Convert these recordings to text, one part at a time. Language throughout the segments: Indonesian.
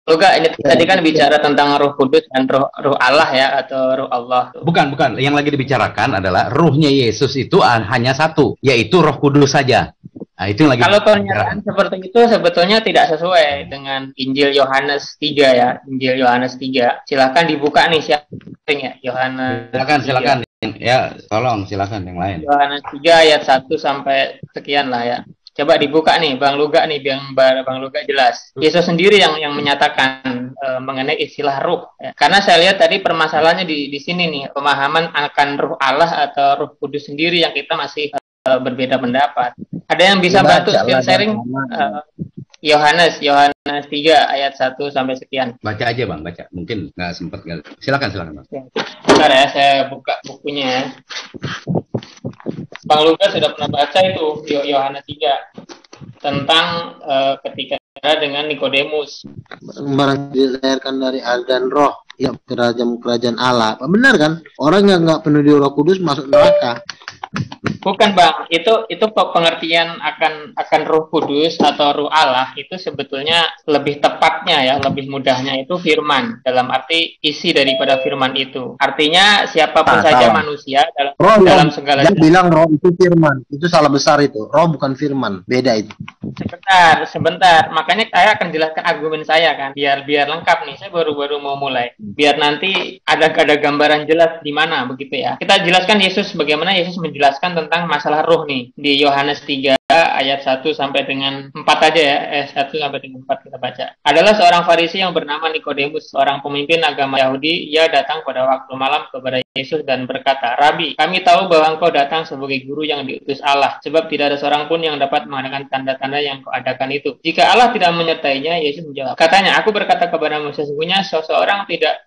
Enggak, ini Ya, tadi kan bicara tentang Roh Kudus dan Roh Allah ya, atau Roh Allah. Bukan, bukan. Yang lagi dibicarakan adalah ruhnya Yesus itu hanya satu, yaitu Roh Kudus saja. Nah, itu yang lagi Kalau dibicarakan. pernyataan seperti itu sebetulnya tidak sesuai dengan Injil Yohanes 3 ya, Injil Yohanes 3. Silakan dibuka nih siapa ya, Yohanes Silakan, 3. silakan. Ya, tolong silakan yang lain. Yohanes 3 ayat 1 sampai sekian lah ya. Coba dibuka nih Bang Luga nih, biar Bang Luga jelas. Yesus sendiri yang menyatakan mengenai istilah ruh. Ya. Karena saya lihat tadi permasalahannya di sini nih, pemahaman akan ruh Allah atau Roh Kudus sendiri yang kita masih berbeda pendapat. Ada yang bisa bantu screen sharing? Yohanes 3 ayat 1 sampai sekian. Baca aja Bang, baca. Mungkin nggak sempat. Silakan, silakan Bang. Bentar ya, saya buka bukunya ya. Bang Luka sudah pernah baca itu Yohanes 3 tentang ketika dengan Nikodemus. Barang dilahirkan dari air dan roh, ya kerajaan Allah. Benar kan? Orang yang nggak penuh di Roh Kudus masuk neraka. Bukan Bang, itu pengertian akan Roh Kudus atau Roh Allah itu sebetulnya lebih tepatnya ya, lebih mudahnya itu firman, dalam arti isi daripada firman itu. Artinya siapapun saja manusia dalam segala dia bilang roh itu firman, itu salah besar itu. Roh bukan firman, beda itu. Sebentar. Makanya saya akan jelaskan argumen saya kan, biar lengkap nih. Saya baru mau mulai. Biar nanti ada gambaran jelas di mana begitu ya. Kita jelaskan bagaimana Yesus menjelaskan tentang masalah roh nih di Yohanes 3 ayat 1 sampai dengan 4 aja ya. 1 sampai dengan 4 kita baca. Adalah seorang Farisi yang bernama Nikodemus, seorang pemimpin agama Yahudi. Ia datang pada waktu malam kepada Yesus dan berkata, "Rabi, kami tahu bahwa engkau datang sebagai guru yang diutus Allah, sebab tidak ada seorang pun yang dapat mengadakan tanda-tanda yang kau adakan itu. Jika Allah tidak menyertainya," Yesus menjawab. Katanya, "Aku berkata kepadamu, sesungguhnya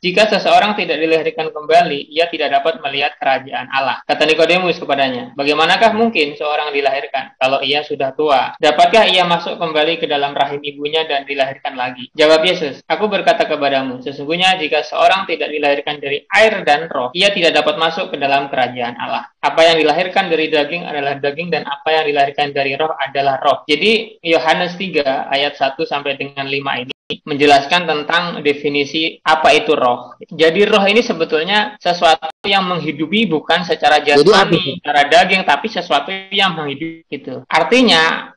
jika seseorang tidak dilahirkan kembali, ia tidak dapat melihat kerajaan Allah." Kata Nikodemus kepadanya, "Bagaimanakah mungkin seorang dilahirkan kalau ia sudah tua? Dapatkah ia masuk kembali ke dalam rahim ibunya dan dilahirkan lagi?" Jawab Yesus, "Aku berkata kepadamu, sesungguhnya jika seorang tidak dilahirkan dari air dan roh, ia tidak dapat masuk ke dalam kerajaan Allah. Apa yang dilahirkan dari daging adalah daging, dan apa yang dilahirkan dari roh adalah roh." Jadi Yohanes 3 ayat 1 sampai dengan 5 ini menjelaskan tentang definisi apa itu roh. Jadi roh ini sebetulnya sesuatu yang menghidupi, bukan secara jasmani, secara daging, tapi sesuatu yang menghidupi gitu. Artinya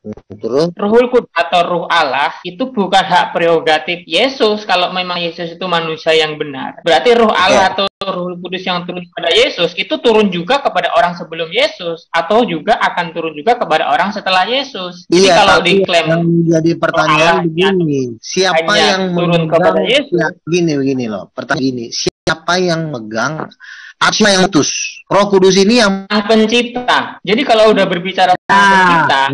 Ruhul Kudus atau Ruh Allah itu bukan hak prerogatif Yesus. Kalau memang Yesus itu manusia yang benar, berarti Ruh Allah atau Ruhul Kudus yang turun kepada Yesus itu turun juga kepada orang sebelum Yesus, atau juga akan turun juga kepada orang setelah Yesus. Jadi kalau diklaim jadi pertanyaan begini, siapa yang turun kepada Yesus? Ya, begini loh, pertanyaan gini, siapa yang megang, apa yang utus? Roh Kudus ini yang pencipta. Jadi kalau udah berbicara pencipta,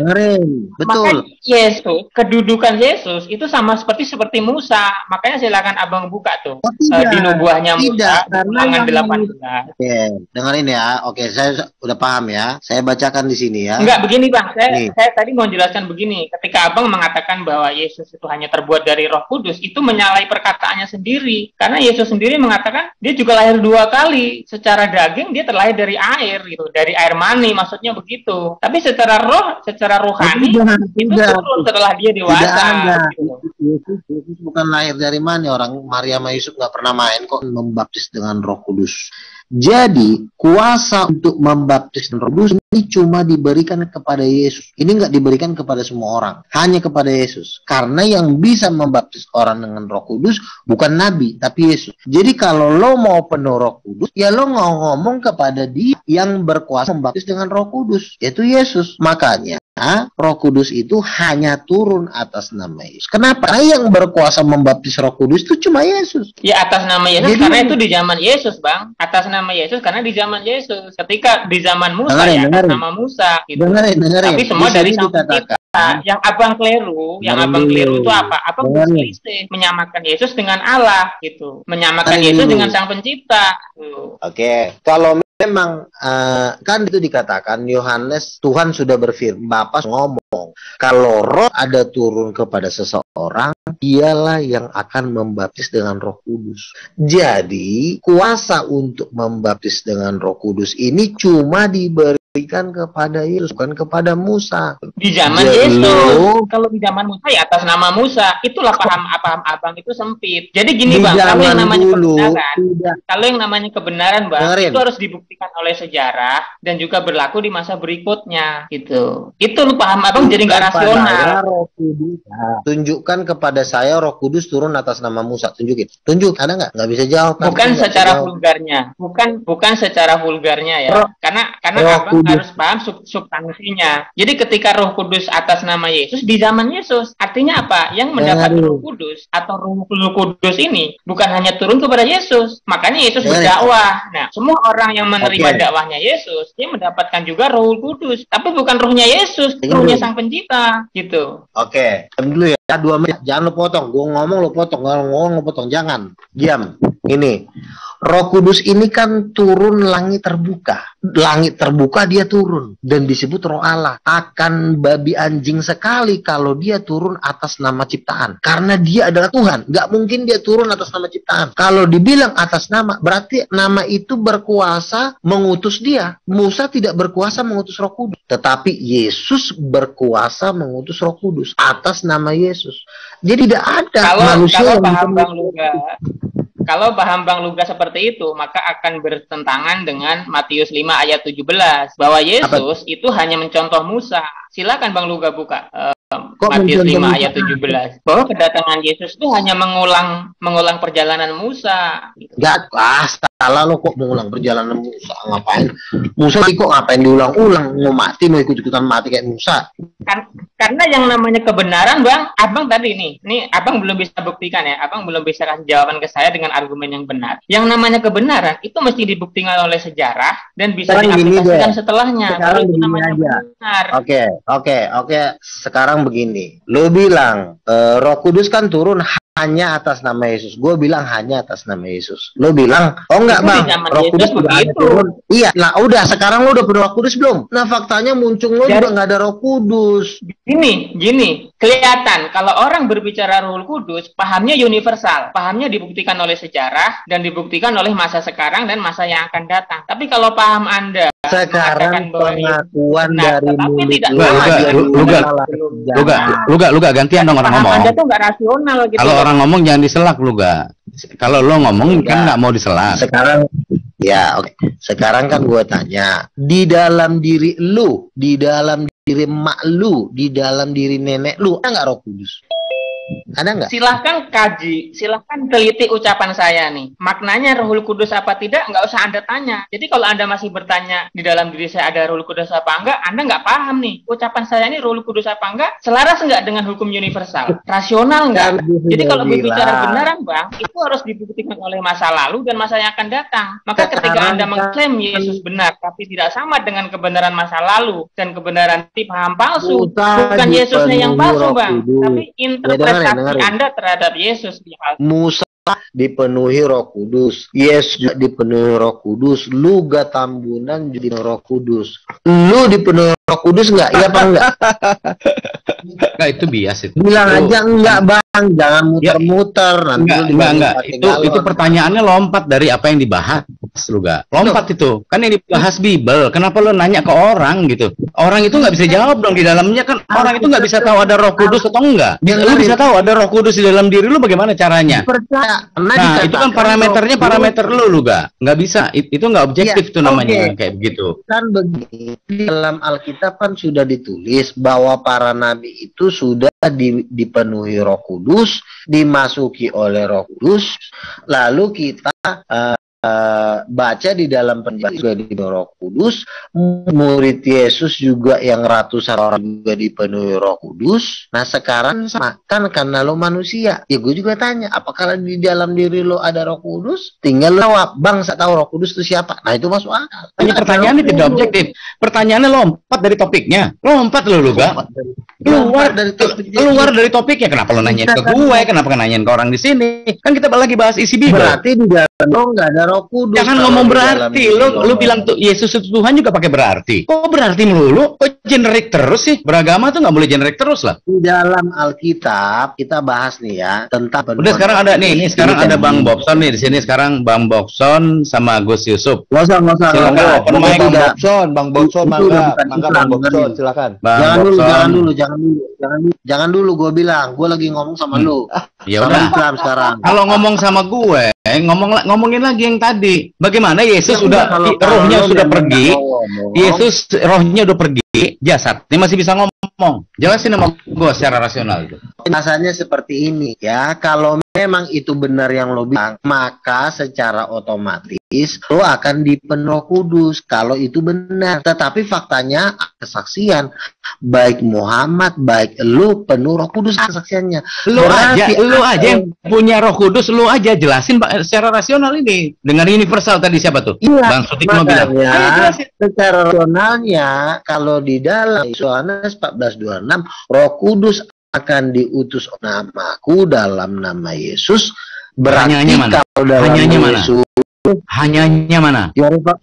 betul. Maka Yesus, kedudukan Yesus itu sama seperti Musa. Makanya silakan abang buka tuh di nubuahnya Musa, Ulangan 18. Oke, dengerin ya. Oke, saya udah paham ya. Saya bacakan di sini ya. Enggak, begini Bang. Saya tadi mau jelaskan begini. Ketika abang mengatakan bahwa Yesus itu hanya terbuat dari Roh Kudus, itu menyalahi perkataannya sendiri. Karena Yesus sendiri mengatakan dia juga lahir 2 kali. Secara daging dia terlahir dari air gitu, dari air mani, maksudnya begitu. Tapi secara rohani itu turun setelah dia dewasa. Yesus bukan lahir dari mani. Orang Maria sama Yusuf nggak pernah main kok membaptis dengan Roh Kudus. Jadi kuasa untuk membaptis dengan Roh Kudus ini cuma diberikan kepada Yesus. Ini nggak diberikan kepada semua orang, hanya kepada Yesus. Karena yang bisa membaptis orang dengan Roh Kudus bukan Nabi, tapi Yesus. Jadi kalau lo mau penuh Roh Kudus, ya lo ngomong kepada Dia yang berkuasa membaptis dengan Roh Kudus, yaitu Yesus. Makanya Roh Kudus itu hanya turun atas nama Yesus. Kenapa? Karena yang berkuasa membaptis Roh Kudus itu cuma Yesus. Ya, atas nama Yesus. Jadi, karena itu di zaman Yesus, Bang. Atas nama Yesus karena di zaman Yesus. Ketika di zaman Musa atas nama Musa gitu. Dengerin. Tapi semua dari Sang Pencipta. Yang abang keliru itu apa? Abang berselisih menyamakan Yesus dengan Allah gitu. Menyamakan Yesus dengan Sang Pencipta. Oke. Kalau memang kan itu dikatakan Yohanes, Tuhan sudah berfirman, Bapa ngomong, kalau roh ada turun kepada seseorang, dialah yang akan membaptis dengan Roh Kudus. Jadi kuasa untuk membaptis dengan Roh Kudus ini cuma diberi diberikan kepada Yesus, bukan kepada Musa. Di zaman Yesus. Kalau di zaman Musa ya atas nama Musa. Itulah paham abang itu sempit. Jadi gini Bang, kalau yang namanya kebenaran, Bang, dengerin, itu harus dibuktikan oleh sejarah dan juga berlaku di masa berikutnya gitu. Itu lu paham abang jadi nggak rasional. Tunjukkan kepada saya Roh Kudus turun atas nama Musa. Tunjukin. Tunjuk, ada nggak? Nggak bisa jawab. Bukan secara vulgarnya. Bukan secara vulgarnya ya. Karena abang harus paham substansinya. Jadi ketika Roh Kudus atas nama Yesus di zaman Yesus, artinya apa? Yang mendapat Roh Kudus atau Roh Kudus ini bukan hanya turun kepada Yesus. Makanya Yesus berdakwah. Nah, semua orang yang menerima dakwahnya Yesus, dia mendapatkan juga Roh Kudus. Tapi bukan rohnya Yesus, rohnya Sang Pencipta, gitu. Oke, dulu ya. 2 menit. Jangan lo potong. Gue ngomong lo potong. Ngomong lo potong. Jangan. Diam. Ini. Roh Kudus ini kan turun langit terbuka. Langit terbuka dia turun. Dan disebut Roh Allah. Akan babi anjing sekali kalau dia turun atas nama ciptaan. Karena dia adalah Tuhan. Nggak mungkin dia turun atas nama ciptaan. Kalau dibilang atas nama, berarti nama itu berkuasa mengutus dia. Musa tidak berkuasa mengutus Roh Kudus. Tetapi Yesus berkuasa mengutus Roh Kudus atas nama Yesus. Jadi tidak ada manusia yang kalau paham Bang Luga seperti itu, maka akan bertentangan dengan Matius 5 ayat 17 bahwa Yesus itu hanya mencontoh Musa. Silakan Bang Luga buka Matius 5 ayat 17. Bahwa kedatangan Yesus itu hanya mengulang perjalanan Musa. Enggak, salah lo kok mengulang perjalanan Musa. Ngapain? Musa kok ngapain diulang-ulang? Mau mati, mau ikut-ikutan mati kayak Musa. Karena yang namanya kebenaran Bang, abang tadi nih abang belum bisa buktikan ya. Abang belum bisa kasih jawaban ke saya dengan argumen yang benar. Yang namanya kebenaran itu mesti dibuktikan oleh sejarah dan bisa diaplikasikan setelahnya. Sekarang itu namanya benar. Oke. Sekarang begini, lo bilang Roh Kudus kan turun hanya atas nama Yesus. Gue bilang hanya atas nama Yesus. Lo bilang, oh enggak Bang, Roh Kudus udah turun. Iya, nah udah sekarang lo udah punya Roh Kudus belum? Nah faktanya muncul lo juga nggak ada Roh Kudus. Gini, kelihatan kalau orang berbicara Roh Kudus, pahamnya universal, pahamnya dibuktikan oleh sejarah dan dibuktikan oleh masa sekarang dan masa yang akan datang. Tapi kalau paham Anda sekarang pengakuan dari Luga gantian dong orang ngomong. Anda tuh nggak rasional gitu. Kalau orang ngomong jangan diselak Luga. Kalau lo ngomong kan nggak mau diselak. Sekarang ya oke. Sekarang kan gue tanya, di dalam diri lu, di dalam diri emak lu, di dalam diri nenek lu, ada nggak Roh Kudus? Ada nggak? Silahkan kaji, silahkan teliti ucapan saya nih. Maknanya Roh Kudus apa tidak, nggak usah Anda tanya. Jadi kalau Anda masih bertanya di dalam diri saya ada Roh Kudus apa enggak, Anda nggak paham nih. Ucapan saya ini Roh Kudus apa enggak, selaras nggak dengan hukum universal? Rasional nggak? Jadi kalau berbicara kebenaran Bang, itu harus dibuktikan oleh masa lalu dan masa yang akan datang. Maka ketika Anda mengklaim Yesus benar, tapi tidak sama dengan kebenaran masa lalu dan kebenaran paham palsu, bukan Yesusnya yang palsu Bang, tapi interpretasi Anda terhadap Yesus. Musa dipenuhi Roh Kudus, Yesus juga dipenuhi Roh Kudus, lu gak Tambunan jadi Roh Kudus. Lu dipenuhi Roh Kudus nggak? Iya apa enggak? Enggak, itu bias itu. Bilang aja enggak Bang, jangan muter-muter nanti enggak. Itu pertanyaannya lompat dari apa yang dibahas, Luga. Lompat itu. Kan yang dibahas Bible. Kenapa lo nanya ke orang gitu? Orang itu nggak bisa jawab dong di dalamnya kan. Orang itu nggak bisa tahu ada Roh Kudus atau enggak. Lu bisa tahu ada Roh Kudus di dalam diri lu bagaimana caranya? Nah, itu kan parameternya parameter lu, Luga. Nggak bisa. Itu nggak objektif tuh namanya kayak begitu. Kan begini, di dalam Alkitab kan sudah ditulis bahwa para nabi itu sudah dipenuhi Roh Kudus, dimasuki oleh Roh Kudus, lalu kita baca di dalam penjelasan juga di Roh Kudus, murid Yesus juga yang ratusan orang juga dipenuhi Roh Kudus. Nah sekarang kan karena lo manusia, ya gue juga tanya, apakah di dalam diri lo ada Roh Kudus? Tinggal lo jawab, Bang, saya tahu Roh Kudus itu siapa? Nah itu masuk akal. Ini pertanyaannya tidak objektif. Pertanyaannya lompat dari topiknya. Lompat lo, Luga. Keluar dari topiknya. Kenapa lo nanya ke gue? Kenapa nanyain ke orang di sini? Kan kita lagi bahas isi Bible. Berarti di dalam lo nggak ada Roh Kudus. Jangan ngomong berarti. Lu bilang tuh Yesus itu Tuhan juga pakai berarti. Kok berarti melulu? Kok generik terus sih? Beragama tuh nggak boleh generik terus lah. Di dalam Alkitab kita bahas nih ya tentang. Udah sekarang ada nih, ini sekarang ada Bang Bobson nih di sini sekarang Bang Bobson sama Gus Yusuf. Nggak usah. Silakan. Bang Bobson, mangga Bang Bobson, silakan. Jangan dulu, gue bilang, gue lagi ngomong sama lu. Ya udah. Sekarang. Kalau ngomong sama gue, ngomongin lagi yang tadi. Bagaimana Yesus rohnya sudah pergi. Yesus rohnya udah pergi, jasadnya masih bisa ngomong. Jelasin sama gue secara rasional itu. Rasanya seperti ini ya, kalau memang itu benar yang lo bilang, maka secara otomatis lo akan dipenuhi Roh Kudus kalau itu benar. Tetapi faktanya kesaksian baik Muhammad baik lo penuh Roh Kudus kesaksiannya. Lo aja yang punya Roh Kudus, lo aja jelasin secara rasional ini dengan universal tadi siapa tuh? Iya, Bang Sutikno bilang. Secara rasionalnya kalau di dalam Yohanes 14:26 Roh Kudus akan diutus namaku dalam nama Yesus. Berarti kalau dalam Yesus hanyanya mana?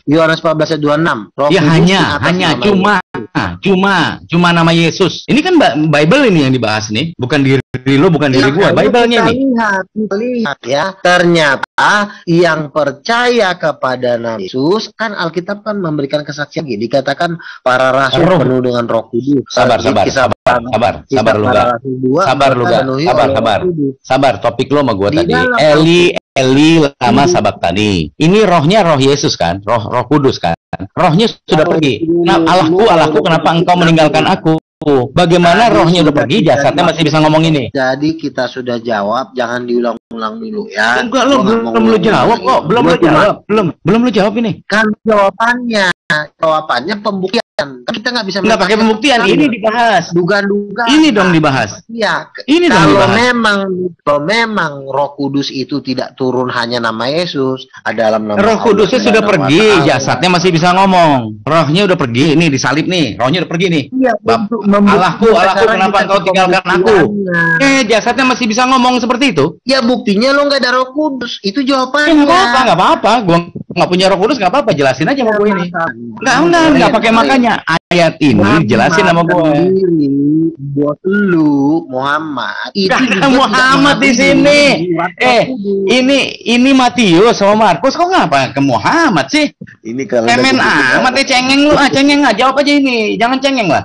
Yohanes 14:26. Ya hanya cuma nama Yesus. Ini kan Bible ini yang dibahas nih, bukan diri lo, bukan diri gua. Bible-nya nih. Lihat ya, ternyata yang percaya kepada nama Yesus kan Alkitab kan memberikan kesaksian gini, dikatakan para rasul penuh dengan Roh Kudus. Sabar lu. Sabar, topik lo sama gua tadi. Eli lama sabachthani. Ini rohnya roh Yesus kan, roh Kudus kan. Rohnya sudah pergi. Nah, Allahku, kenapa engkau meninggalkan aku? Bagaimana rohnya udah pergi, jasadnya masih bisa ngomong ini? Jadi kita sudah jawab, jangan diulang-ulang dulu ya. Enggak, belum lu jawab kok, belum lu jawab ini. Kan jawabannya pembuktian. Kita nggak bisa. Nggak pakai pembuktian, ini dibahas. Duga-duga. Ini dong dibahas. Iya. Ini dong dibahas. Kalau memang Roh Kudus itu tidak turun hanya nama Yesus, ada dalam nama. Roh Kudusnya sudah pergi, jasadnya masih bisa ngomong. Rohnya udah pergi, ini disalib nih, rohnya udah pergi nih. Iya. Allahku, kenapa engkau tinggalkan aku? Jasadnya masih bisa ngomong seperti itu. Ya buktinya lo nggak ada Roh Kudus, itu jawabannya. Nggak apa-apa. Gua nggak punya Roh Kudus nggak apa-apa, jelasin aja sama gue ini. Nggak pakai makanya. Ayat ini jelasin sama gue. Buat lu Muhammad. Itu Muhammad di sini. Ini Matius sama Markus, kok ngapa ke Muhammad sih? Ini kalau amat cengeng lu, cengeng aja, jawab aja ini. Jangan cengeng lah.